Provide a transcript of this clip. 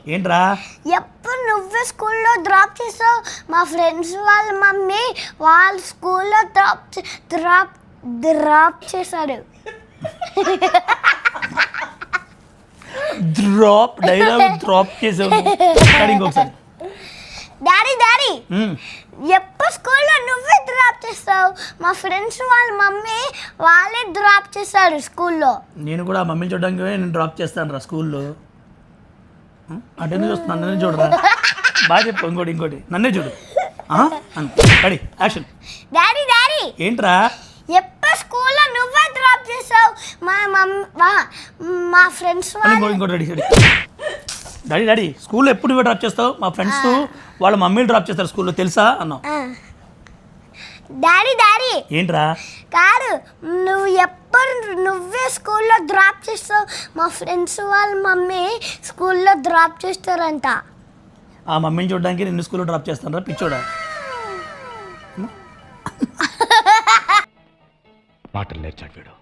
ఏంట్రా? ఎప్పుడు నువ్వే స్కూల్లో డ్రాప్ చేసావు. మా ఫ్రెండ్స్ వాళ్ళ మమ్మీ వాళ్ళ స్కూల్లో డ్రాప్ చేశాడు. డ్రాప్ చేసావు. ఇంకొకసారి. డాడీ ఎప్పుడు స్కూల్లో నువ్వే డ్రాప్ చేస్తావు. మా ఫ్రెండ్స్ వాళ్ళ మమ్మీ వాళ్ళే డ్రాప్ చేశారు స్కూల్లో. నేను కూడా మమ్మీని చూడడానికి నేను డ్రాప్ చేస్తాను రా స్కూల్లో. అంటే చూస్తున్నా, నన్నే చూడరా. బాగా చెప్పు. ఇంకోటి నన్నే చూడు. Ready action. డాడీ ఏంట్రా? ఎప్పుడు స్కూల్లో నువ్వే డ్రాప్ చేసావు. మా ఫ్రెండ్స్ ఇంకోటి రెడీ. డాడీ స్కూల్లో ఎప్పుడు నువ్వే డ్రాప్ చేస్తావు. మా ఫ్రెండ్స్ వాళ్ళ మమ్మీని డ్రాప్ చేస్తారు స్కూల్లో, తెలుసా అన్నావు. డాడీ ఏంట్రా? కాదు, నువ్వే స్కూల్లో డ్రాప్ చేస్తావు. మా ఫ్రెండ్స్ వాళ్ళ మమ్మీ స్కూల్లో డ్రాప్ చేస్తారంట. ఆ మమ్మీని చూడడానికి నిన్ను స్కూల్లో డ్రాప్ చేస్తాను రా పిచ్చోడా. మాటలు నేర్చాడు వీడు.